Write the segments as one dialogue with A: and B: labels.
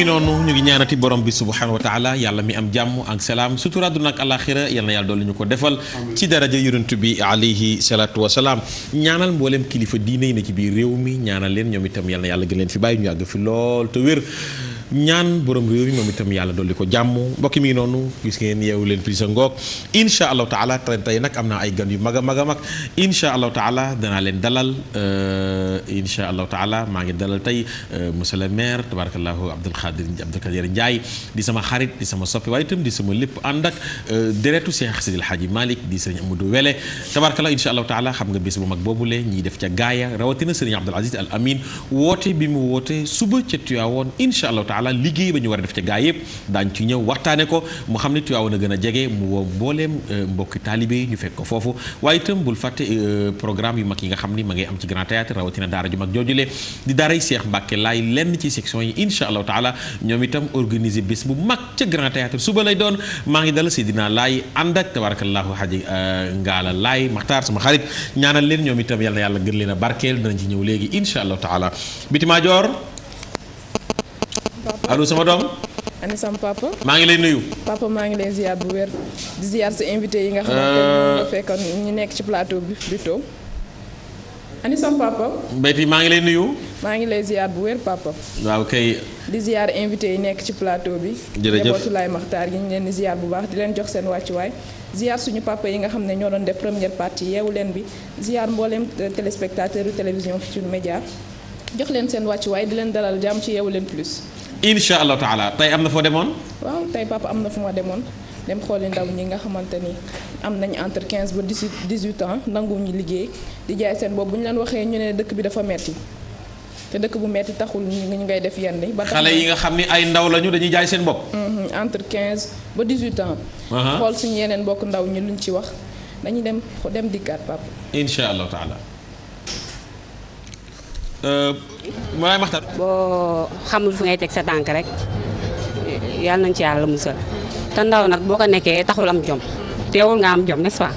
A: noonu ñu ngi ñaanati borom bi subhanahu wa taala yàlla mi am jàmm ak salaam sutura àdduna ak alaxira yal na yàlla dolli ñu ko defal ci daraja yonent bi alayhi salaatu wa salaam ñaanal mboolem kilifa diine yi na ci biir réew mi ñaanal leen ñoom itam yal na yàlla gën leen fi bàyyi ñu yàgg fi lool te wér ñaan borom réew mi moom itam yàlla dolli ko jàmm mbokki mi ngi noonu gis ngeen yeewu leen prise ngoog insha allahu taala tey nag am naa ay gan yu mag a mag a mag insha allahu taala danaa leen dalal insha allahu taala maa ngi dalal tey monsieur le maire tabarakallahu Abdou Kadir Ndiaye di sama xarit di sama soppi waaye itam di sama lépp ànd ak deretu Cheikh Sidil Hadji Malick di sëriñ Amadou Wele tabarakallahu insha allahu taala xam nga bés bu mag boobule ñiy def ca gaaya rawatina sëriñ Abdoul Aziz Al Amin woote bi mu woote suba ca Tiwaawoon insha allahu taala liggéey ba ñu war a def ca gaa yëpp daañ ci ñëw waxtaane ko mu xam ne Tiwaawoon a gën a jege mu woo mbooleem mbokki taalibe yi ñu fekk ko foofu waaye itam bul fàtte programme yu mag yi nga xam ni ma ngay am ci Grand Théâtre rawatina daara ju mag joojule di daaray Cheikh Mbacke laay lenn ci section yi insha allahu taala ñoom itam organiser bés bu mag ca Grand Théâtre suba lay doon maa ngi dala Seydina Laay ànd ak tabarakallahu Haji Ngaala Laay Maxtaar sama xarit ñaanal leen ñoom itam yal na yàlla gën leen a barkeel danañ ci ñëw léegi insha allahu taala Bitima Joor allo sama doom.
B: ani sama papa.
A: maa ngi lay nuyu.
B: papa maa ngi lay ziar bu wér di ziar sa invité yi nga xamante ne nga fekkoon ñu nekk ci plateau bi plutôt. ani sama papa.
A: Mbayti maa ngi lay nuyu.
B: maa ngi lay ziar bu wér papa.
A: waaw kay.
B: di ziar invité yi nekk ci plateau bi.
A: jërëjëf
B: njabootu Laay Maxtaar yi ñu leen di ziar bu baax di leen jox seen wàccuwaay. ziar suñu papa yi nga xam ne ñoo doon def première partie yeewu leen bi ziar mbooleem téléspectateur yu télévision Futurs Médias jox leen seen wàccuwaay di leen dalal jàmm ci yeewu leen plus.
A: insha allahu taala tey am na foo demoon.
B: waaw tey papa am na fu ma demoon dem xooli ndaw ñi nga xamante ni am nañ entre 15 ba 18 ans nanguwuñu liggéey di jaay seen bopp bu ñu leen waxee ñu ne dëkk bi dafa metti te dëkk bu metti taxul ñu ngay def yenn ba
A: xale yi nga xam ni ay ndaw lañu dañuy jaay seen bopp.
B: entre 15 ba 18 ans. xool suñu yeneen mbokk ndaw ñi luñ ci wax dañuy dem dikkaat papa.
A: insha allahu taala. Malaay Maxtar.
C: boo xamul fu ngay teg sa tànk rek yàlla nañ ci yàlla musal te ndaw nag boo ko nekkee taxul am jom teewul nga am jom n'est-ce pas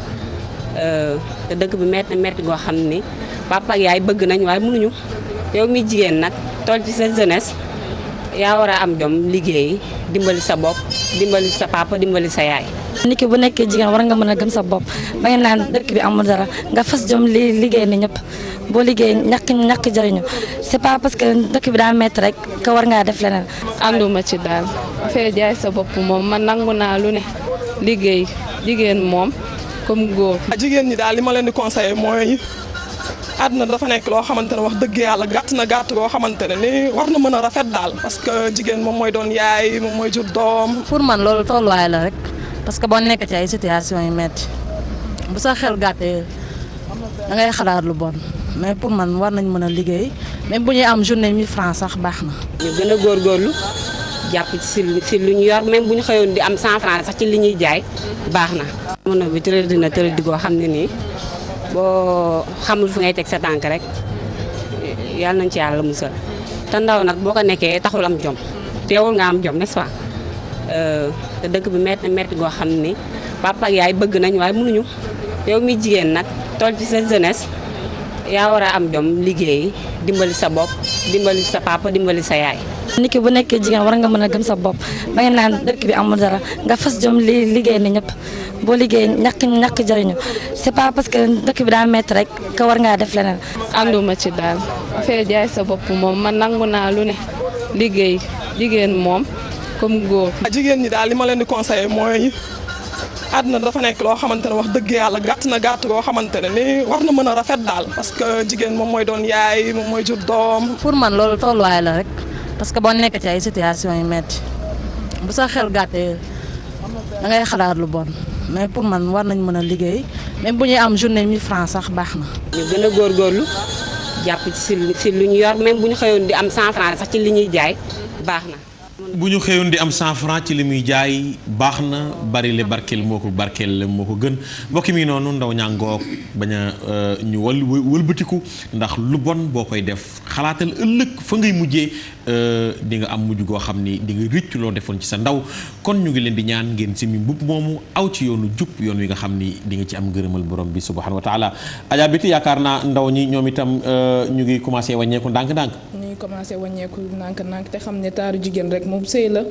C: te dëkk bi metti goo xam ni papa ak yaay bëgg nañ waaye mënuñu yow mi jigéen nag toll ci sa jeunesse yaa war a am jom liggéey dimbali sa bopp dimbali sa papa dimbali sa yaay.
D: nit ki bu nekkee jigéen war nga mën a gëm sa bopp ba ngeen naan dëkk bi amul dara nga fas jom liggéey ni ñëpp boo liggéey ñàkk jëriñu c'est pas parce que dëkk bi daa metti rek que war ngaa def leneen.
E: ànduma ci daal fee jaay sa bopp moom man nangu naa lu ne liggéey jigéen moom comme góor.
F: jigéen ñi daal li ma leen di conseiller mooy àdduna dafa nekk loo xamante ne wax dëgg yàlla gàtt goo xamante ne ni war na mën a rafet daal parce que jigéen moom mooy doon yaay moom mooy jur doom.
G: pour man loolu tolluwaay la rek parce que boo nekk ci ay situation yu metti bu sa xel gàttee da ngay xalaat lu bon mais pour man war nañ mën a liggéey même bu ñuy am journée 1000 francs sax baax na.
C: ñu gën a góorgóorlu jàpp ci lu ñu yor même bu ñu xëyoon di am 100 francs sax ci li ñuy jaay baax na. jamono bi tëradi goo xam ne nii boo xamul fu ngay teg sa tànk rek yàlla nañ ci yàlla musal te ndaw nag boo ko nekkee taxul am jom teewul nga am jom n'est-ce pas te dëkk bi metti goo xam ni papa ak yaay bëgg nañ waaye mënuñu yow mi jigéen nag toll ci sa jeunesse yaa war a am jom liggéey dimbali sa bopp dimbali sa papa dimbali sa yaay.
D: nit ki bu nekkee jigéen war nga mën a gëm sa bopp ba ngeen naan dëkk bi amul dara nga fas jom liggéey ni ñëpp boo liggéey ñàkk jëriñu c'est pas parce que dëkk bi daa metti rek que war ngaa def leneen.
E: ànduma ci daal fee jaay sa bopp moom man nangu naa lu ne liggéey jigéen moom comme góor.
F: jigéen ñi daal li ma leen di conseiller mooy àdduna dafa nekk loo xamante ne wax dëgg yàlla gàtt goo xamante ne ni war na mën a rafet daal parce que jigéen moom mooy doon yaay moom mooy jur doom.
G: pour man loolu tolluwaay la rek parce que boo nekk ci ay situation yu metti bu sa xel gàttee da ngay xalaat lu bon mais pour man war nañ mën a liggéey même bu ñuy am journée 1000 francs sax baax na.
C: ñu gën a góorgóorlu jàpp ci lu ñu yor même bu ñu xëyoon di am 100 francs sax ci li ñuy jaay baax na.
A: bu ñu xëyoon di am 100 francs ci li muy jaay baax na bari le barkeel moo ko gën mbokki mi noonu ndaw ñàngook bañ a ñu wëlbatiku ndax lu bon boo koy def xalaatal ëllëg fa ngay mujjee di nga am mujj goo xam ni di nga rëcc loo defoon ci sa ndaw kon ñu ngi leen di ñaan ngeen simi mbubb moomu aw ci yoonu jub yoon wi nga xam ni di nga ci am ngërëmal borom bi subhanahu wa taala Adja Biti yaakaar naa ndaw ñi ñoom itam ñu ngi commencé wàññeeku ndànk-ndànk.
B: ñu ngi commencé wàññeeku nànk-nànk te xam ne taaru jigéen rek moom sëy la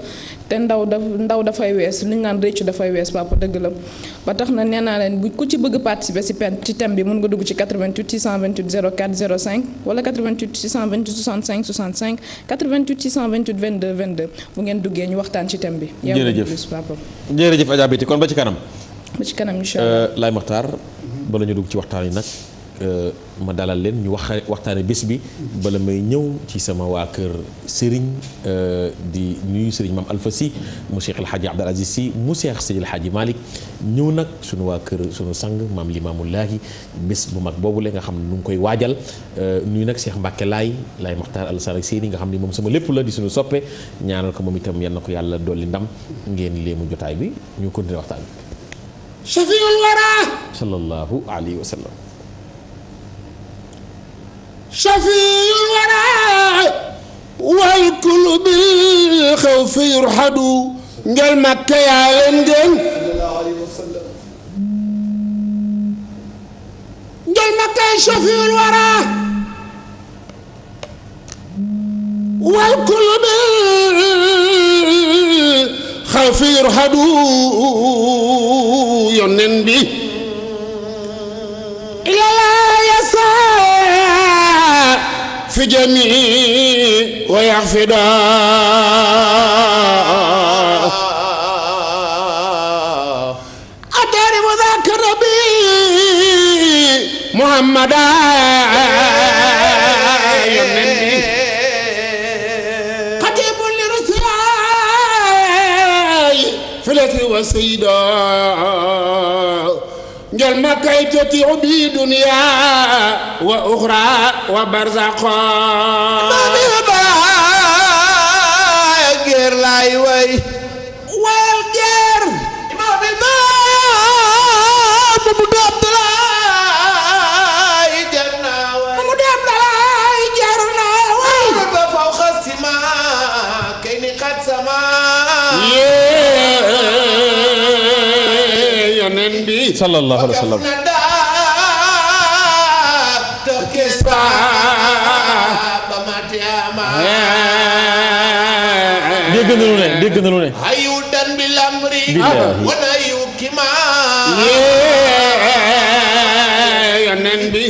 B: te ndaw dafay wees li ñu naan réccu dafay wees papa dëgg la ba tax na nee naa leen bu ku ci bëgg participer ci thème bi mun nga dugg ci 88 628 04 05 wala 88 628 65 65 88 628 22 22 bu ngeen duggee ñu waxtaan ci thème bi.
A: jërëjëf
B: papa.
A: jërëjëf Adja Betty kon ba ci kanam.
B: ba ci kanam incha allah
A: Laye Makhtar bala ñu dugg ci waxtaan yi nag ma dalal leen ñu waxtaane bés bi bala may ñëw ci sama waa kër Serigne di nuyu Serigne Mame Alpha Sy mu Cheikh El Hadji Abdoul Aziz Sy mu Cheikh Seydi El Hadji Malick ñëw nag sunu waa kër sunu sang Mame Limamoullahi bés bu mag boobu la nga xam ne nu ngi koy waajal nuyu nag Cheikh Mbacke Laye Makhtar Alassane Seyni nga xam ne moom sama lépp la di suñu soppe ñaanal ko moom itam yal na ko yàlla dolli ndam ngeen léemu jotaay bi ñu continuer waxtaan bi.
H: Shafiul wara
A: sallallahu alayhi wa sallam.
H: Shafiul wara wal kullu bil xawfi yurhadu ngel Makka yaa leen gën ngel Makka Shafiul wara wal kullu bil xawfi yurhadu yonen bi ilala yasa fi jami wa yaxfida atarifu daka nabi muhammada yonen bi xatibun li rusulay filati wa sayida njol Makka tati ubi dunya wa ukhra wa barzaqa mami ba ger lay way wal ger mami ba mu Abdalay jarna way mu Abdalay jarna way ba faw khasima kayni qad sama yonen bi
A: sallallahu alayhi wa sallam. dégg na lu ne dégg na lu ne.
H: ayudan bil amri wala yukima yonen bi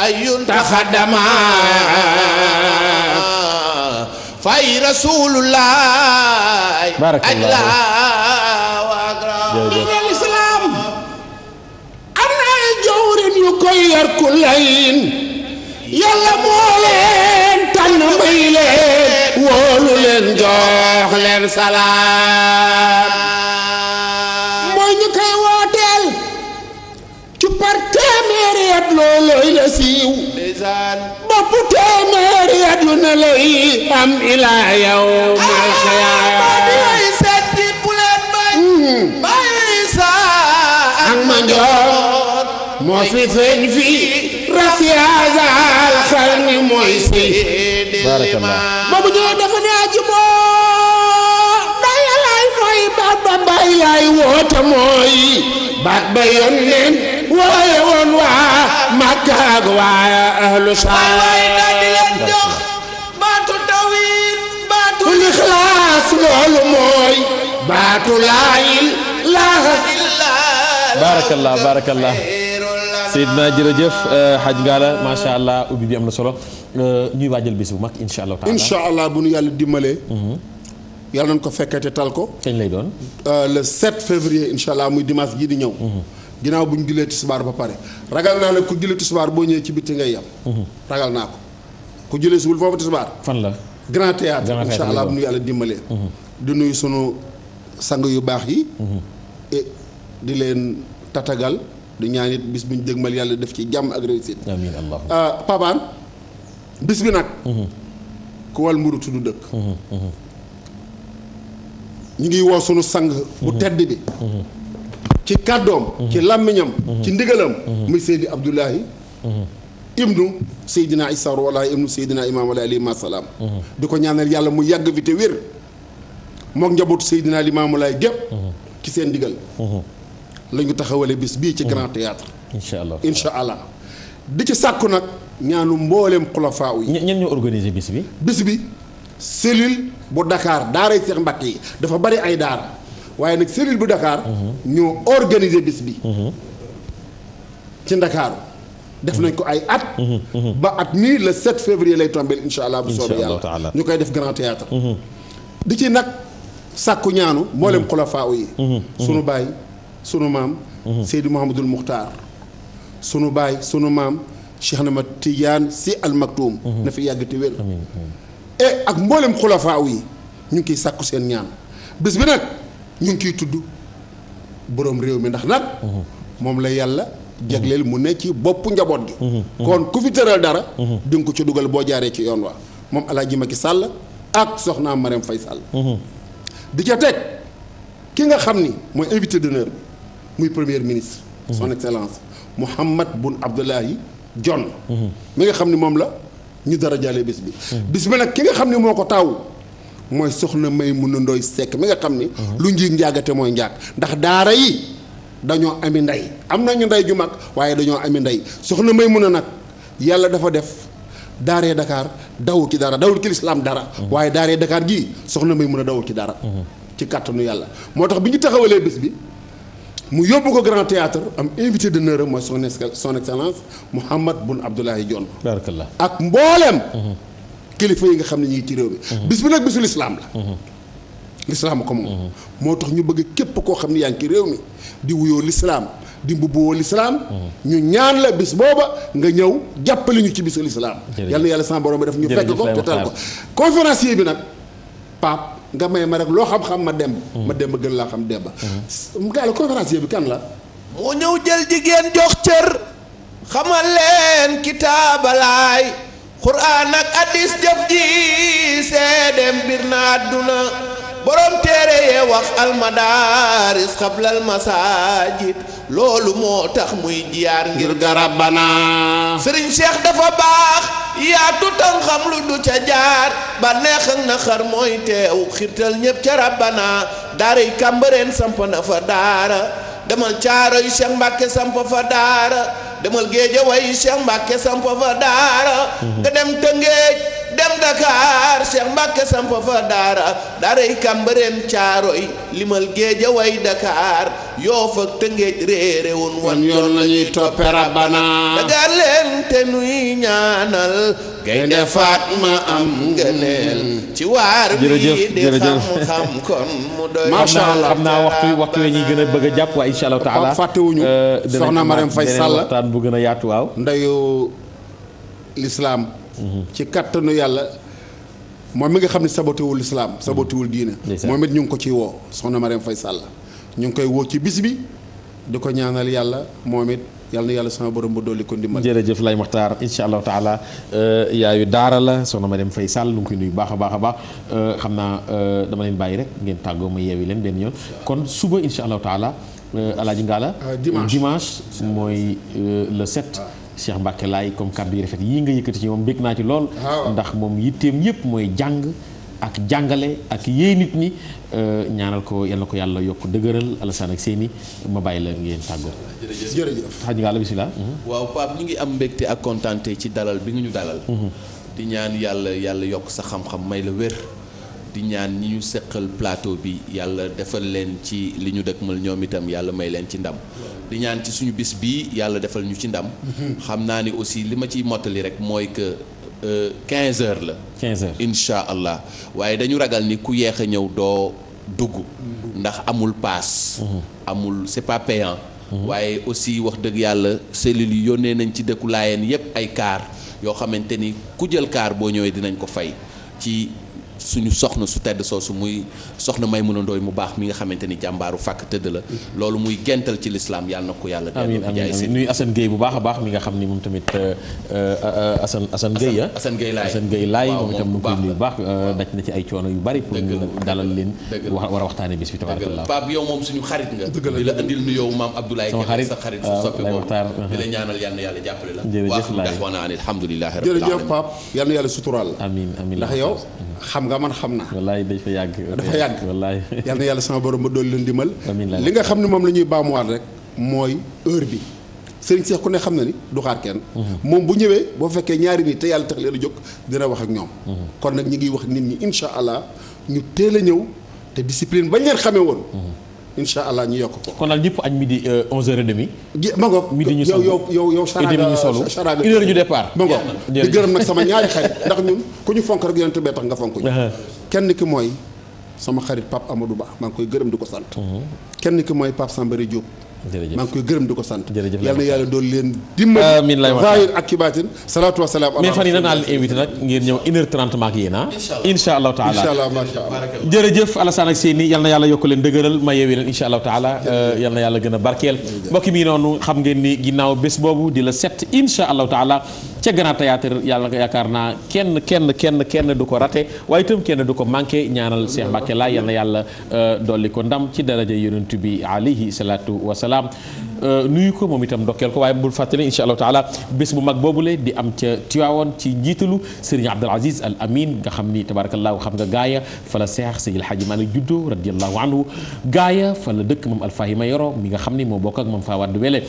H: ayun taxadama fay rasulullah
A: barakallah
H: islam am na ay jawrin yu koy yar ku layin yàlla moo leen tànn may leen wóolu leen jox leen salaam mooy ñu koy wooteel ci par téeméeri at loolooy la siiw bopp téeméeri at yu ne lay am ilaa yawmal qiyaama ak ma njoor moo fi feeñ fii rasiyaal xel mi mooy si boobu ñëwee dafa ne aji moo day laay mooy baat ba bay laay woote mooy baat ba yónneen wooye woon waa Makka ak waa ahlu Saam baatu tawhid baatu ixlaas loolu mooy baatu laa ilaaha
A: barakallah barakallah Seydina jërëjëf Hadj Ngalla macha allah ubbi bi am na solo ñuy waajal bés bu mag incha allah taala
H: incha allah bu nu yàlla dimbalee yàlla nañ ko fekkete tal ko
A: kañ lay doon
H: le 7 février incha allah muy dimanche ji di ñëw ginnaaw bu ñu julee tisbaar ba pare ragal naa ne ku julee tisbaar boo ñëwee ci bitti ngay yam ragal naa ko ku julee subul foofu tisbaar
A: fan la
H: grand théâtre incha allah bu nu yàlla dimbalee di nuyu sunu sang yu baax yi et di leen tatagal di ñaan it bis bu ñu dégmal yàlla def ci jàmm ak réussite
A: amiin allah
H: Pabaan bis bi nag ku wal mburu tudd dëkk ñu ngi woo sunu sang bu tedd bi ci kàddoom ci làmmiñam ci ndigalam muy Seydi Abdoulahi ibnu Seydina Issa wala ibnu Seydina Imaam wala alayhi salaam di ko ñaanal yàlla mu yàgg fi te wér mook njabootu Seydina Limaamu Laay gépp ci seen ndigal la ñu taxawale bis bii ci grand théâtre
A: incha allah
H: incha allah di ci sàkku nag ñaanu mbooleem xulafaa yi.
A: ñen ñoo organiser bis bi.
H: bis bi cellule bu Dakar daaray Seex Mbàkke yi dafa bari ay daara waaye nag cellule bu Dakar. ñoo organiser bis bi. ci Ndakaaru def nañ ko ay at. ba at mii le 7 février lay tombé incha allah bu soobee yàlla ñu koy def grand théâtre di ci nag sàkku ñaanu mboolem xulafaa yi. sunu baay sunu maam. Seydi Mouhamadul Muxtaar sunu baay sunu maam Cheikh Ahmad Tidiane Sy Al Maktoum. na fi yàgg te wér. et ak mboolem xulafaa yi ñu ngi kiy sàkku seen ñaan bis bi nag ñu ngi kiy tudd boroom réew mi ndax nag. moom la yàlla jagleel mu ne ci boppu njaboot gi. kon ku fi tëral dara. di nga ko ci dugal boo jaaree ci yoon waa moom El Hadj Macky Sall ak soxnaam Marème Faye Sall. di ca teg ki nga xam ni mooy invité d'honneur bi muy premier ministre. son excellence Mohamed Boun Abdallahi Dionne. mi nga xam ni moom la ñu dara jàllee bis bi. bis bi nag ki nga xam ni moo ko taaw mooy soxna Maymuna Ndoy Seck mi nga xam ni. lu njiig njaagate mooy njaag ndax daara yi dañoo ami ndey am nañu ndey ju mag waaye dañoo ami ndey soxna Maymuna nag yàlla dafa def daaree Dakar dawul ci dara dawul ci lislaam dara. waaye daaree Dakar gii soxna Maymuna dawul ci dara. ci kàttanu yàlla moo tax bi ñu taxawalee bis bi mu yóbbu ko grand théâtre am invité d'honneur mooy son excellence Mohamed Boun Abdallahi Dionne.
A: barakallah
H: ak mbooleem. kilifa yi nga xam ne ñu ngi ci réew mi. bis bi nag bisu lislaam la. lislaam ko moom. moo tax ñu bëgg képp koo xam ne yaa ngi ci réew mi di wuyoo lislaam di mbubboo lislaam ñu ñaan la bis booba nga ñëw jàppale ñu ci bisu lislaam. yal na yàlla sama borom bi def ñu fekk ko te tal ko. conférencier bi nag Pape nga may ma rek loo xam-xam ma dem. ma dem ba gën laa xam dem ba. gaa la conférencier bi kan la.
I: moo ñëw jël jigéen jox cër xamal leen kitaabalaay quraan ak hadis jëf ji seedem bir na àdduna borom téere yee wax almadaaris xablal masaajid loolu moo tax muy jiyaar ngir garabana sëriñ Cheikh dafa baax yaatu tan xam lu du ca jaar ba neex ak naqar mooy teew xirtal ñépp ca rabbana daaray Kàmbareen samp na fa daara demal caaro yu Cheikh Mbàkke samp fa daara demal Géejawaay yu Cheikh Mbàkke samp fa daara nga dem Tëngéej dem Dakar Cheikh Mbàkke samp fa daara daaray Kàmbareen Caaroy limal Géejawaay Dakar Yoof ak Tëngéej réere woon wan yoon lañuy toppe rabbana dagar leen te nuy ñaanal gaynde Fatma am ngëneel ci waar bi di xam-xam kon mu doy
H: macha allah
A: xam naa waxtu we ñuy gën a bëgg a jàpp waaye insha allah taala
H: fàttewuñu soxna Marème Faye Sall
A: waxtaan bu gën a yaatu waaw
H: ndeyu lislaam ci kattanu yàlla moom mi nga xam ne sabatewul lislaam sabatewul diine moom it ñu ngi ko ciy woo soxna Marème Faye Sall ñu ngi koy woo ci bis bi di ko ñaanal yàlla moom it yàlla na yàlla sama borom ba dolli ko ndimbal.
A: jërëjëf lay Maxtaar incha allahu taala yaayu daara la soxna Marème Faye Sall nu ngi koy nuyu baax a baax a baax xam naa dama leen bàyyi rek ngeen tàggoo ma yeewi leen benn yoon kon suba incha allahu taala alaaji Ngalla dimanche mooy le 7 Cheikh Mbacke Laay comme kàddu yi rafet yii nga yëkkati ci moom bég naa ci lool ndax moom yitteem yëpp mooy jàng ak jàngale ak yéey nit ñi ñaanal ko yal na ko yàlla yokk dëgëral Alassane ak seeni ma bàyyi la ngeen tàggoo.
H: jërëjëf
A: xaj nga la bisimilah.
I: waaw Pape ñu ngi am mbégte ak kontaante ci dalal bi nga ñu dalal. di ñaan yàlla yokk sa xam-xam may la wér. di ñaan ñi ñu seqal plateau bi yàlla defal leen ci li ñu dëkkmal ñoom itam yàlla may leen ci ndam. di ñaan ci suñu bis bii yàlla defal ñu ci ndam. xam naa ni aussi li ma ciy mottali rek mooy que 15 heures la.
A: 15 heures
I: incha allah waaye dañu ragal ni ku yeex a ñëw doo dugg. ndax amul paas. amul c'est pas payant. waaye aussi wax dëgg yàlla cellules yi yónnee nañ ci dëkku Laayeen yépp ay kaar yoo xamante ni ku jël kaar boo ñëwee dinañ ko fay ci. suñu soxna su tedd soosu muy soxna Maymuna Ndooy mu baax mi nga xamante ni jàmbaaru fàkk tëdd la loolu muy gental ci lislaam yàlla na ko yàlla
A: amiin amiin nuyu Assane Gueye bu baax a baax mi nga xam ni moom tamit Assane Gueye Assane Gueye laay moom itam nu ngi koy nuyu bu baax daj na ci ay coono yu bari pour ñu dalal leen war a waxtaane bis bi tabarakallah
I: Pape yow moom suñu xarit nga di la andil nuyoo maam Abdoulaye Kébé sa xarit su soppe boobu di la ñaanal yàlla na yàlla jàppale la
A: jërëjëf laay
I: daxwana an alhamdulillahi rabbil alamin
H: jërëjëf Pape yàlla na yàlla suturaal
A: amiin amiin
H: ndax yow xam nga man xam naa
A: wallaay dafa yàgg wallaay
H: yal na yàlla sama borom ba dool leen dimbal
A: amiin
H: li nga xam ne moom la ñuy baamuwaat rek mooy heure bi
J: sëriñ Seex ku ne xam na ni du xaar kenn. moom bu ñëwee boo fekkee ñaari nit te yàlla tax leen a jóg dina wax ak ñoom. kon nag ñi ngi wax nit ñi incha allah ñu teel a ñëw te discipline bañ leen xamee woon. incha allah ñu yokk ko.
A: kon daal ñëpp añ midi 11h30.
J: ma ngoog
A: midi ñu
J: yow
A: saraga une heure ñu départ.
J: ma ngoog di gërëm nag sama ñaari xarit ndax ñun ku ñu fonk rek yonent bee tax nga fonk ñu. kenn ki mooy sama xarit Pape Amadou Ba maa ngi koy gërëm di ko sant. kenn ki mooy Pape Sambari Diop.
A: jërëjëf
J: maa ngi koy gërëm di ko sant.
A: jërëjëf
J: yal na yàlla doon leen dimbali.
A: amiin lay wax
J: zaahir ak ci baatin salaatu wa salaam.
A: mais fan yii naa leen invité nag ngeen ñëw 1h30 ma ak yéen ah. incha allahu taala
J: incha allah macha allah.
A: jërëjëf Alassane ak Seyni yal na yàlla yokk leen dëgëral ma yeewee leen incha allahu taala yal na yàlla gën a barkeel. mbokk mi noonu xam ngeen ni ginnaaw bés boobu di la 7 incha allahu taala ca Grand Théâtre yàlla yaakaar naa kenn du ko raté waaye itam kenn du ko manqué ñaanal Cheikh Mbacké Laye yal na yàlla dolli ko ndam ci daraja yonent bi alayhi salaatu wa salaam. nuyu ko moom itam ndokkeel ko waaye bul fàttali incha allahu taala bés bu mag boobule di am ca Tiwaawoon ci njiitalu Serigne Abdoul Aziz Al Amin nga xam ni tabarakallahu xam nga gaaya fa la Seex Seydil Hadji Malick juddoo radiyallahu anhu gaaya fa la dëkk moom Alfahima Yoro mi nga xam ni moo bokk ak moom faa wadd wele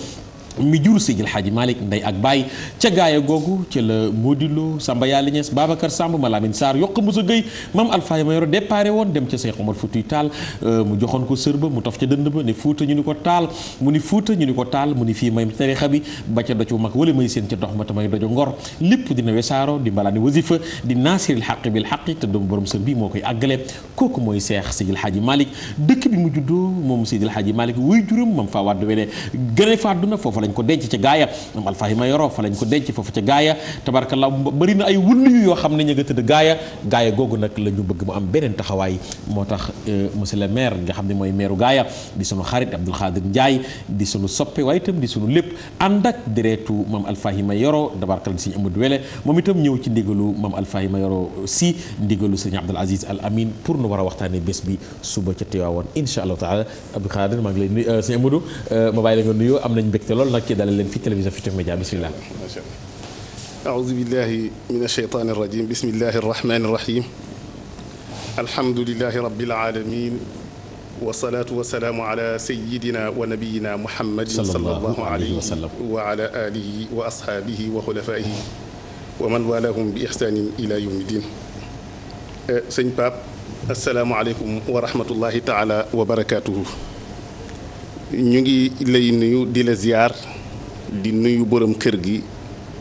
A: mi jur Seydil Hadji Malick ndey ak baay ca gaaya googu ca la Modilo Samba Yàlla Ñas Babacar Samb Malamine Sarr yokk Moussa Gueye maam Alfahima Yoro déparé woon dem ca Cheikh Omar Foutiyou Tall mu joxoon ko sër ba mu tof ca dënd ba ne Fuuta ñu ni ko taal mu ni Fuuta ñu ni ko taal mu ni fii may tarixa bi ba ca docu mag wala may seen ca dox ma tamay dojo ngor lépp dina wesaaro di mbalaani wasifa di naasiril xaqi bil xaqi te doomu borom sër bi moo koy àggale kooku mooy Cheikh Seydil Hadji Malick dëkk bi mu juddoo moom Seydil Hadji Malick wuy juróom mam faa wàddu wene gëne fa àdduna foofu lañ ko denc ca gaaya moom Alfahima Yoro fa lañ ko denc foofu ca gaaya tabarakallah bëri na ay wunn yoo xam ne ñu nga tëdd gaaya googu nag la ñu bëgg mu am beneen taxawaay moo tax monsieur le maire nga xam ne mooy maireu gaaya di sunu xarit Abdoul Khadir Ndiaye di sunu soppe waaye itam di sunu lépp ànd ak direetu moom Alfahima Yoro tabarakallah Sëñ Amadou Wele moom itam ñëw ci ndigalu moom Alfahima Yoro si ndigalu Sëñ Abdoul Aziz Al Amin pour nu war a waxtaanee bés bi suba ca Tiwaawoon insha allahu taala Abdoul Khadir maa ngi lay nuyu Sëñ Amadou ma bàyyi la nga nuyoo am nañ mbégte lool nag ci dalal leen fi télévision Futurs Médias bismillah
K: أعوذ بالله من الشيطان الرجيم بسم الله الرحمن الرحيم الحمد لله رب العالمين والصلاة والسلام على سيدنا ونبينا محمد صلى الله عليه وسلم وعلى آله وأصحابه وخلفائه ومن والاهم بإحسان إلى يوم الدين سيد باب السلام عليكم ورحمة الله تعالى وبركاته نيجي لي نيو دي لزيار di nuyu borom kër gi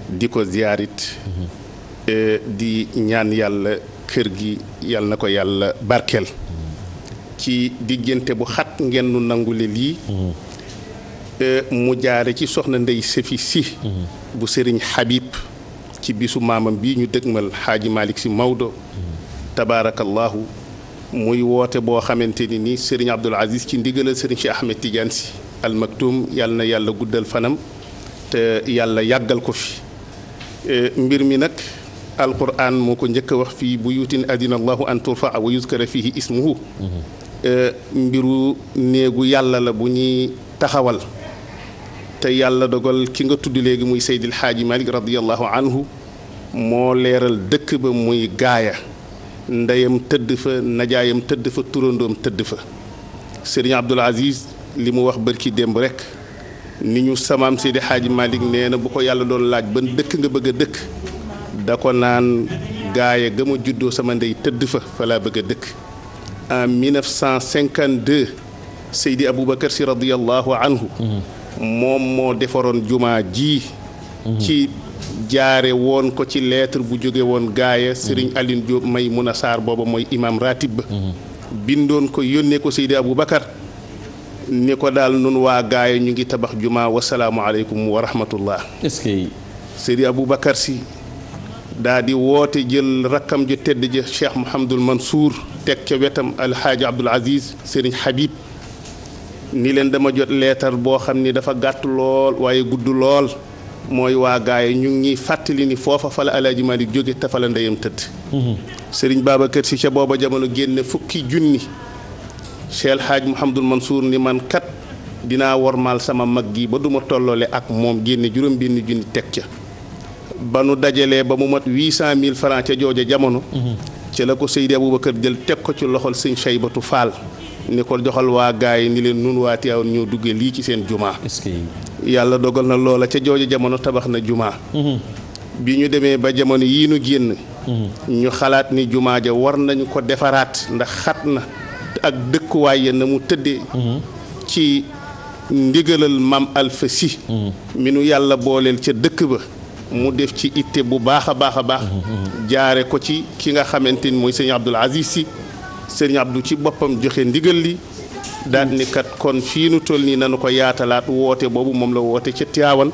K: di ko ziyaarit di ñaan yàlla kër gi yàlla na ko yàlla barkeel ci diggante bu xat ngeen nu nangule lii mu jaare ci soxna Ndey Safi Si bu Sëriñ Habib ci bisu maamam bi ñu dëgmal Xaaji Malick Si Maodo tabaarakallahu muy woote boo xamante ni nii Sëriñ Abdoul Aziz ci ndigalal Sëriñ Cheikh Ahmed Tidiane Si Al Maktoum yàlla na yàlla guddal fanam te yàlla yàggal ko fi mbir mi nag alquran moo ko njëkk a wax fii buyutin adina allahu an turfaa wa yuzkara fihi ismuhu mbiru néegu yàlla la bu ñuy taxawal te yàlla dogal ki nga tudd léegi muy Seydil Hadji Malick radiyallahu anhu moo leeral dëkk ba muy gaaya ndeyam tëdd fa najaayam tëdd fa turandoom tëdd fa Serigne Abdoul Aziz li mu wax bërki démb rek ni ñu samaam Seydi Hadji Malick nee na bu ko yàlla doon laaj ban dëkk nga bëgg a dëkk da ko naan gaaya ga ma juddoo sama ndey tëdd fa laa bëgg a dëkk en 1952 Seydi Aboubacar Si radiyallahu anhu moom moo defaroon jumaa ji ci jaare woon ko ci lettre bu jóge woon gaaya Serigne Aline Diop Maymuna Sarr booba mooy imam ratib ba bindoon ko yónnee ko Seydi Aboubacar ni ko daal nun waa gaaya ñu ngi tabax jumaa wasalaamu aleykum wa rahmatullah.
A: est-ce que
K: Seydi Aboubacar Si daa di woote jël rakkam ju tedd ja Cheikh Mouhamadul Mansour teg ca wetam Alhaaji Abdoul Aziz Serigne Habib ni leen dama jot leetar boo xam ni dafa gàtt lool waaye gudd lool mooy waa gaaya ñu ngi fàttali ni foofa fa la Alaaji Malick jóge te fa la ndeyam tëdd Serigne Babacar Si ca booba jamono génne fukki junni Cheikh Hadj Mouhamadul Mansour ni man kat dinaa wormaal sama mag gi ba duma tolloole ak moom génne juróom benn junni teg ca ba nu dajalee ba mu mat 800 000 francs ca jooja jamono ca la ko Seydi Aboubacar jël teg ko ci loxol sëñ Cheybatu Fall ni ko joxal waa gaay yi ni leen nun waa Tiwaawan ñoo duggee lii ci seen jumaa yàlla dogal na loola ca jooju jamono tabax na jumaa bi ñu demee ba jamono yii nu génn ñu xalaat ni jumaa ja war nañu ko defaraat ndax xat na ak dëkkuwaay ya na mu tëddee ci ndigalal Maam Alfa Si mi nu yàlla booleel ca dëkk ba mu def ci itte bu baax a baax a baax jaare ko ci ki nga xamante ni mooy sëñ Abdoul Aziz Si sëñ Abdou ci boppam joxe ndigal li daal ni kat kon fii nu toll nii nanu ko yaatalaat woote boobu moom la woote ca Tiwaawan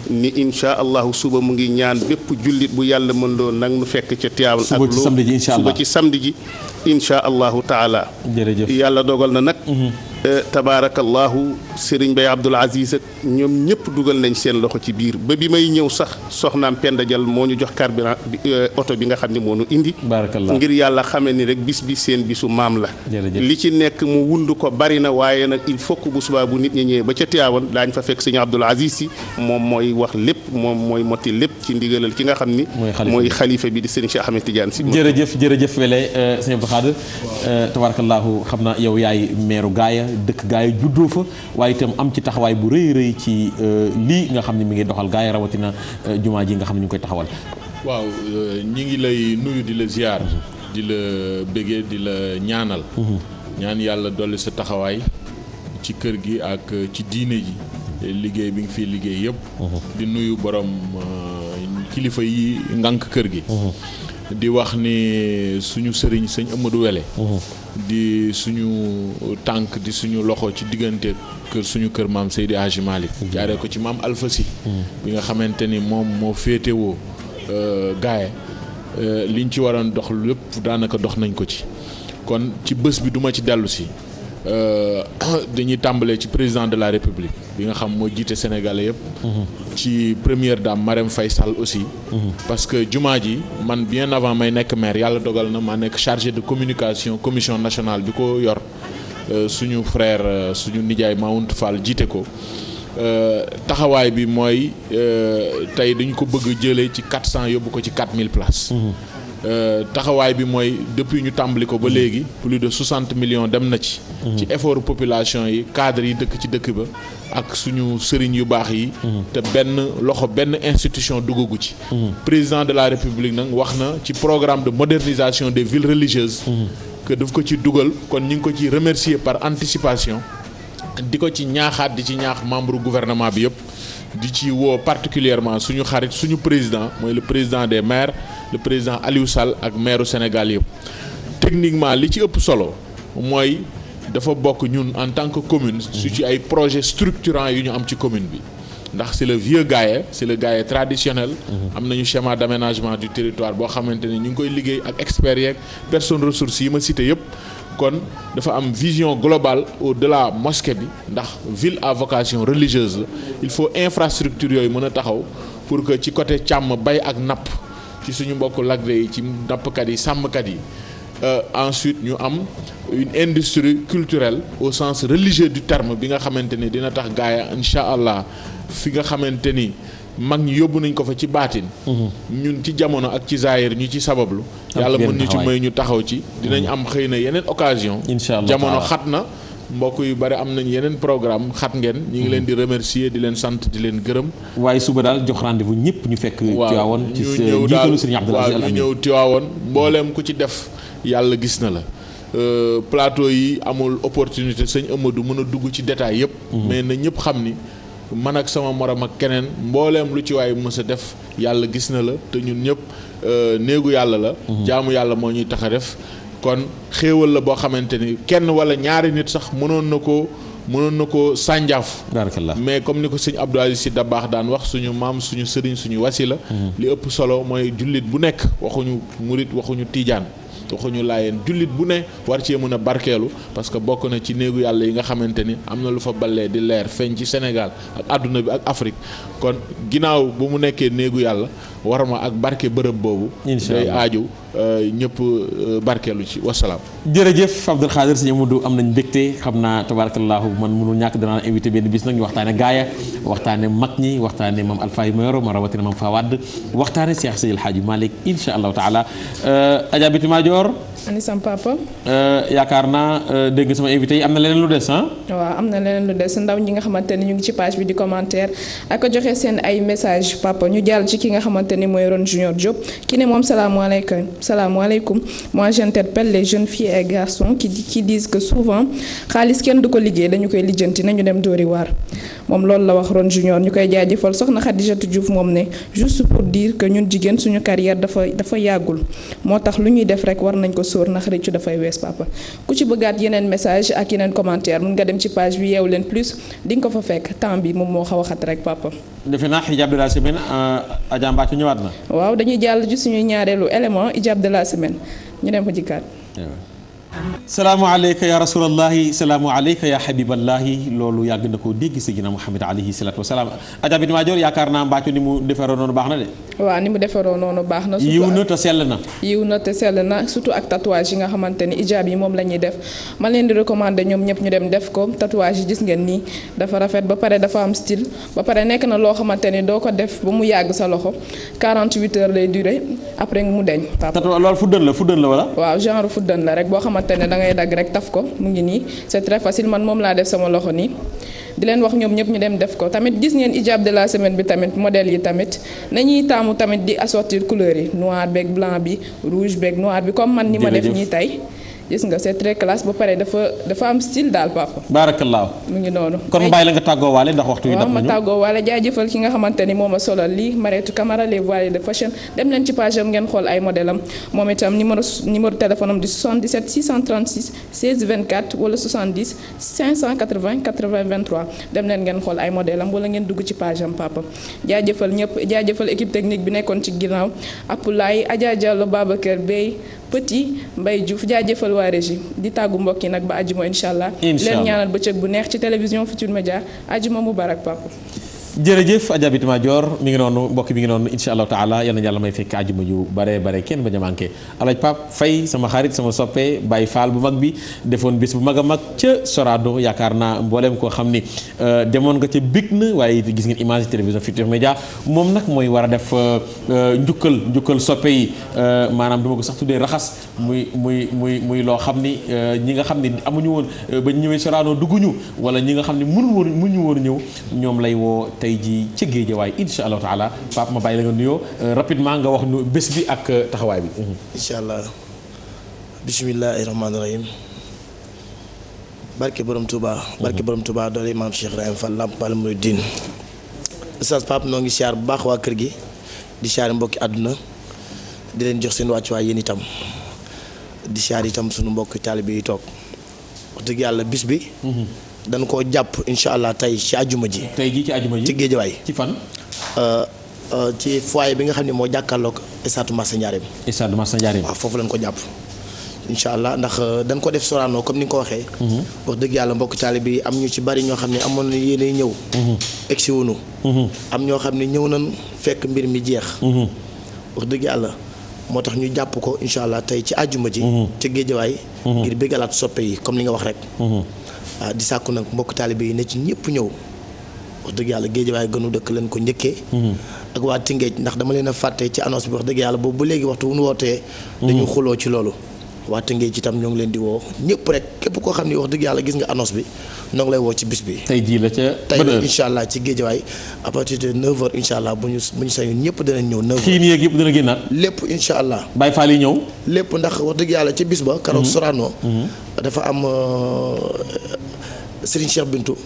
K: ni insha allahu suba mu ngi ñaan bépp jullit bu yàlla mën loo nag nu fekk ca Tiwaawan ak loo suba ci samedi ji insha allahu taala
A: jërëjëf
K: yàlla dogal na nag tabaarakallahu Serigne Baye Abdoul Aziz ak ñoom ñëpp dugal nañ seen loxo ci biir ba bi may ñëw sax soxnaam Penda Dial moo ñu jox carburant oto bi nga xam ne moo nu indi ngir yàlla xamee ni rek bis bi seen bisu maam la li ci nekk mu wund ko bari na waaye nag il faut que bu subaa bu nit ñi ñëwee ba ca Tiwaawan daañ fa fekk Serigne Abdoul Aziz Si moom mooy wax lépp moom mooy motti lépp ci ndigalal ki nga xam ni mooy xalifa bi di Serigne Cheikh Ahmed Tidiane Si
A: jërëjëf wele sëñ Abdou Khadre tabarakallahu xam na yow yaay meeru gaaya dëkk gaaya juddoo fa waaye itam am ci taxawaay bu rëy rëy ci lii nga xam ne mi ngi doxal gaaya rawatina jumaa ji nga xam ne ñu ngi koy taxawal.
L: waaw ñi ngi lay nuyu di la ziar di la bëggee di la ñaanal ñaan yàlla dolli sa taxawaay ci kër gi ak ci diine ji liggéey bi nga fiy liggéey yëpp di nuyu borom kilifa yi ngànk kër gi di wax ni suñu sëriñ sëñ Amadou Wele di suñu tànk di suñu loxo ci diggante kër suñu kër maam Seydi Hadji Malick jaaree ko ci maam Alfa Si bi nga xamante ni moom moo féetewoo gaaye liñ ci waroon dox lépp daanaka dox nañ ko ci kon ci bés bi duma ci dellu si dañuy tàmbalee ci président de la république bi nga xam moo jiite sénégalais yëpp ci première dame Marème Faye Sall aussi parce que jumaa ji man bien avant may nekk maire yàlla dogal na maa nekk chargé de communication commission nationale bi ko yor suñu frère suñu nijaay Maountou Fall jiite ko taxawaay bi mooy tey dañu ko bëgg jëlee ci 400 yóbbu ko ci 4000 places taxawaay bi mooy depuis ñu tàmbali ko ba léegi plus de 60 millions dem na ci effort population yi cadre yi dëkk ci dëkk ba ak suñu sëriñ yu baax yi te benn institution duggagu ci président de la république nag wax na ci programme de modernisation des villes religieuses que daf ko ci dugal kon ñu ngi ko ci remercier par anticipation di ko ci ñaaxaat di ci ñaax membre gouvernement bi yëpp di ci woo particulièrement suñu xarit suñu président mooy le président des maires le président Aliou Sall ak maire Sénégal yëpp techniquement li ci ëpp solo mooy dafa bokk ñun en tant que commune su ci ay projets structurants yu ñu am ci commune bi ndax c'est le vieux Gaye c'est le Gaye traditionnel am nañu schéma d'aménagement du territoire boo xamante ni ñu ngi koy liggéey ak experts yeeg personnes ressources yi ma cité yëpp kon dafa am vision globale au-delà mosquée bi ndax ville à vocation religieuse la il faut infrastructure yooyu mën a taxaw pour que ci côté càmm bay ak napp ci suñu mbokku lagde yi ci nappkat yi sàmmkat yi ensuite ñu am une industrie culturelle au sens religieux du terme bi nga xamante ni dina tax gaaya incha allah fi nga xamante ni mag ñi yóbbu nañ ko fa ci baatin ñun ci jamono ak ci zaahir ñu ci sabablu yàlla mën ñu ci may ñu taxaw ci dinañ am xëy na yeneen occasion jamono xat na mbokk yu bari am nañ yeneen programme xat ngeen ñi ngi leen di remercier di leen sant di leen gërëm
A: waaye suba daal jox rendez-vous ñëpp ñu fekk Tiwaawoon ci njiitalu Serigne Abdoul Aziz Al Amine
L: ñu ñëw Tiwaawoon mbooleem ku ci def yàlla gis na la plateau yi amul opportunité sëñ Amadou mën a dugg ci détail yëpp mais na ñëpp xam ni man ak sama morom ak keneen mbooleem lu ci waay mës a def yàlla gis na la te ñun ñëpp néegu yàlla la jaamu yàlla moo ñuy tax a def kon xéewal la boo xamante ni kenn wala ñaari nit sax mënoon na ko sànjaaf mais comme ni ko sëñ Abdou Aziz Sy Dabakh daan wax suñu maam suñu sëriñ suñu wasila li ëpp solo mooy jullit bu nekk waxuñu murit waxuñu tiijaan waxuñu laayeen jullit bu ne war cee mën a barkeelu parce que bokk na ci néegu yàlla yi nga xamante ni am na lu fa ballee di leer feeñ ci Sénégal ak àdduna bi ak Afrique kon ginnaaw bu mu nekkee néegu yàlla war ma ak barke bërëb boobu day aaju ñëpp barkeelu ci wasalaam.
A: jërëjëf Abdoul Khadir sëñ Amadou am nañ mbégte xam naa tabarakallahu man mënul ñàkk danaa invité benn bis nag ñu waxtaane gaaya waxtaane mag ñi waxtaane maam Alfaay Mayoro ma rawatina maam Fawad waxtaane Cheikh Seydil Hadji Malick insha allahu taala Adja Biti Madior
B: ani sam papa
A: yaakaar naa dégg nga sama invité yi am na leneen lu des
B: waaw am na leneen lu des ndaw ñi nga xamante ni ñu ngi ci page bi di commentaire ak a joxe seen ay message papa ñu jàll ci ki nga xamante ni mooy Ron Junior Diop ki ne moom salaamaaleykum moi j'interpelle les jeunes filles et garçons qui disent que souvent xaalis kenn du ko liggéey dañu koy lijjanti nañu dem dóori waar moom loolu la wax Ron Junior ñu koy jaajëfal soxna Khadijatou Diouf moom ne juste pour dire que ñun jigéen suñu carrière dafa yàggul moo tax lu ñuy def rek war nañ ko sóor ndax rëccu dafay wees papa ku ci bëggaat yeneen message ak yeneen commentaire mun nga dem ci page bi Yeewu Leen Plus di nga ko fa fekk temps bi moom moo xaw a xat rek papa.
A: defe naa hijab de la semaine Adja Mbacke ñëwaat na.
B: waaw dañuy jàll ci suñuy ñaareelu élément hijab de la semaine ñu dem ko jikkaat.
A: salaamu aleyka ya rasulallahi salaamu aleyka ya habiballahi loolu yàgg na koo dégg Seydina Muhammad alayhi salaatu wasalaam Adja Biti Madior yaakaar naa Mbacke ni mu defaroo noonu baax na de.
B: waaw ni mu defaroo noonu baax na.
A: yiw na te sell na.
B: yiw na te sell na surtout ak tatouage yi nga xamante ni hijab yi moom la ñuy def ma leen di recommander ñoom ñëpp ñu dem def ko tatouage yi gis ngeen nii dafa rafet ba pare dafa am style ba pare nekk na loo xamante ni doo ko def ba mu yàgg sa loxo 48 heures lay durer après mu deñ.
A: loolu fuddan la wala.
B: waaw genre fuddan la rek boo xamante ne da ngay dagg rek taf ko mu ngi nii c'est très facile man moom laa def sama loxo nii di leen wax ñoom ñëpp ñu dem def ko tamit gis ngeen hijab de la semaine bi tamit modèle yi tamit nañuy taamu tamit di assortir couleurs yi noir beeg blanc bi rouge beeg noir bi comme man ni ma def nii tey gis nga c'est très classe ba pare dafa am style daal papa.
A: baarakallaahu
B: mu ngi noonu.
A: kon mu bàyyi la nga tàggoo waale ndax waxtu wi dab nañu.
B: waaw ma tàggoo waale jaajëfal ki nga xamante ni moo ma solal lii Mariétou Camara les voiles de fashion dem leen ci page am ngeen xool ay modèle am moom itam numéro téléphone am di 77 636 16 24 wala 70 580 80 23 dem leen ngeen xool ay modèle am wala ngeen dugg ci page am papa jaajëfal ñëpp jaajëfal équipe technique bi nekkoon ci ginnaaw Apulaay Adja Diallo Babacar Bey Petit Mbaye Diouf jaajëfal waa régie di tàggu mbokk yi nag ba àjjuma incha allah. leen ñaanal bëccëg bu neex ci télévision Futurs Médias àjjuma mubarak papa.
A: jërëjëf Adja Biti Madior mi ngi noonu mbokk mi ngi noonu incha allahu taala yal na yàlla may fekk àjjuma ju bare kenn bañ a manqué Alaaji Pape Faye sama xarit sama soppe Baye Fall bu mag bi defoon bis bu mag a mag ca Sorano yaakaar naa mbooleem koo xam ni demoon nga ca big na waaye gis ngeen image télévision Futurs Médias moom nag mooy war a def njukkal soppe yi maanaam duma ko sax tuddee raxas muy loo xam ni ñi nga xam ni amuñu woon ba ñëwee Sorano dugguñu wala ñi nga xam ni mënuñu woon ñëw ñoom lay woo tey jii ca Géejawaay insha allahu taala Pape ma bàyyi la nga nuyoo rapidement nga wax nu bés bi ak taxawaay bi.
M: incha allah bismillahi rahmaani rahim barke borom Touba doole maam Cheikh Ibrahima Fall Lamp Fall Mouridine Oustaz Pape noo ngi siyaar bu baax waa kër gi di siyaar mbokki àdduna di leen jox seen wàccuwaay yéen itam di siyaar itam sunu mbokki taalibe yi toog wax dëgg yàlla bis bi. dañ koo jàpp incha allah tey ci àjjuma ji.
A: tey jii ci àjjuma ji
M: ci Géejawaay.
A: ci fan.
M: ci foyer bi nga xam ne moo jàkkaarloog Estade Massa Ndiarème.
A: Estade Massa Ndiarème.
M: waaw foofu lañ ko jàpp. incha allah ndax dañ ko def Sorano comme ni nga ko waxee. wax dëgg yàlla mbokk taalibe bi am ñu ci bari ñoo xam ne amoon na yéenay ñëw. egsi wuñu. am ñoo xam ne ñëw nañ fekk mbir mi jeex. wax dëgg yàlla moo tax ñu jàpp ko incha allah tey ci àjjuma ji. ci Géejawaay. ngir bëggalaat soppe yi comme li nga wax rek. waaw di sàkku nag mbokk taalibe yi ne ci ñëpp ñëw wax dëgg yàlla Géejawaay gënu dëkk leen ko njëkkee ak waa Tëngéej ndax dama leen a fàtte ci annonce bi wax dëgg yàlla boobu ba léegi waxtu wu ñu wootee dañu xuloo ci loolu waa Tëngéej itam ñoo ngi leen di woo ñëpp rek képp koo xam ne wax dëgg yàlla gis nga annonce bi ñoo ngi lay woo ci bis bi
A: tey jii la ca
M: tey la incha allah ci Géejawaay à partir de 9h incha allah bu ñu sañoon ñëpp danañ ñëw 9h
A: xiin yeeg yëpp dina génnaat
M: lépp incha allah
A: Baye Fall yi ñëw
M: lépp ndax wax dëgg yàlla ci bis ba keroog Sorano dafa am Serigne Cheikh Bintou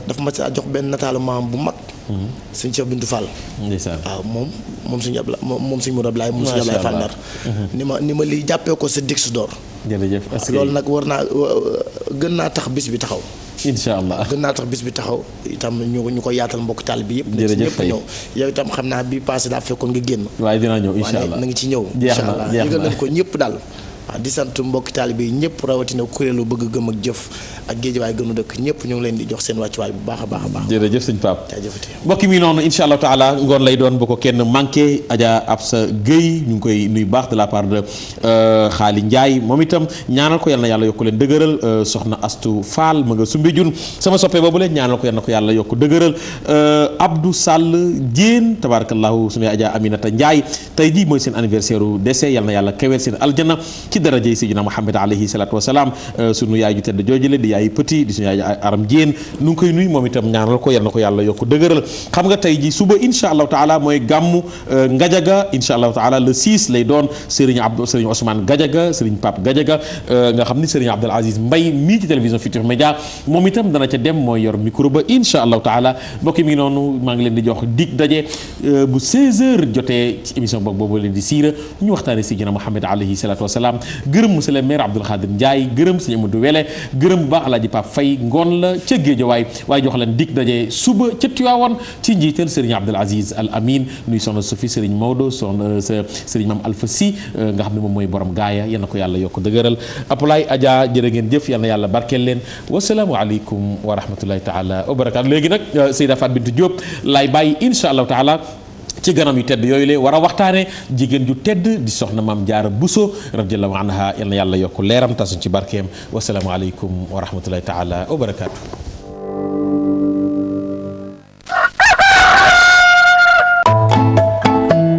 M: dafa ma saa jox benn nataalu maam bu mag. Serigne Cheikh Bintou Fall.
A: ndeysaan
M: waaw moom Serigne Ablaye moom Serigne Modou Ablaye moom Serigne Ablaye Fall Ndar. ni ma lii jàppee ko sa Dix d'or.
A: jërëjëf
M: loolu nag war naa gën naa tax bis bi taxaw.
A: incha allah
M: gën naa tax bis bi taxaw itam ñu ko yaatal mbokk taal bi yëpp.
A: jërëjëf
M: ñëpp ñëw yow itam xam naa bi passé daa fekkoon nga génn.
A: waaye dinaa ñëw incha allah
M: na nga ci ñëw.
A: jeex na
M: incha allah yëgal nañ ko ñëpp daal. waaw di sant mbokki taalibe yi ñëpp rawatina kuréelu bëgg gëm ak jëf ak géejawaay gënu dëkk ñëpp ñu ngi leen di jox seen wàccuwaay bu baax a baax a baax.
A: jërëjëf sëñ Pape.
M: jaajëfati
A: mbokki mi noonu incha allahu taala ngoon lay doon bu ko kenn manqué Adja Absa Guèye ñu ngi koy nuyu baax de la part de Xaali Ndiaye moom itam ñaanal ko yal na yàlla yokk leen dëgëral soxna Astu Fall ma nga Soumbédioune sama soppe boobu leen ñaanal ko yal na ko yàlla yokk dëgëral Abdou Sall Diène tabarakallahu suñu Adja Aminata Ndiaye tey jii mooy seen anniversaire u décès yal na yàlla keweel seen aljana ci darajey Seydina Muhammad alayhi salatu wasalaam sunu yaay ju tedd joojule di yaay petit di suñu yaay Aram Diène nu ngi koy nuyu moom itam ñaanal ko yal na ko yàlla yokk dëgëral xam nga tey ji suba insha allahu taala mooy gàmmu Ngajaga insha allahu taala le 6 lay doon Serigne Ousmane Gajaga Serigne Pape Gajaga nga xam ni Serigne Abdoul Aziz Mbaye mii ci télévision Futurs Médias moom itam dana ca dem mooy yor micro ba insha allahu taala mbokki mi ngi noonu maa ngi leen di jox dig daje bu 16h jotee ci émission boobu leen di siira ñu waxtaane Seydina Muhammad alayhi salatu wasalaam gërëm monsieur le maire Abdoul Khadir Ndiaye gërëm sëñ Amadou Wele gërëm bu baax Alaaji Pape Faye ngoon la ca Géejawaay waaye jox leen dig daje suba ca Tiwaawan ci njiital Serigne Abdoul Aziz Al Amin nuy soxna Sophie Serigne Maodo soxna Serigne Mame Alpha Sy nga xam ne moom mooy borom gaaya yal na ko yàlla yokk dëgëral Apulaay Adja jërë ngeen jëf yal na yàlla barkeel leen wasalaamu aleykum wa rahmatullahi taala wa barakaatu léegi nag Seyda Fat Bintou Diop laay bàyyi insha allahu taala ci ganam yu tedd yooyu le war a waxtaane jigéen ju tedd di soxna Maam Jaara Buso radiyallahu anha yal na yàlla yokk leeram tasuñ ci barkeem wasalaamu aleykum wa rahmatullahi taala wa barakaatu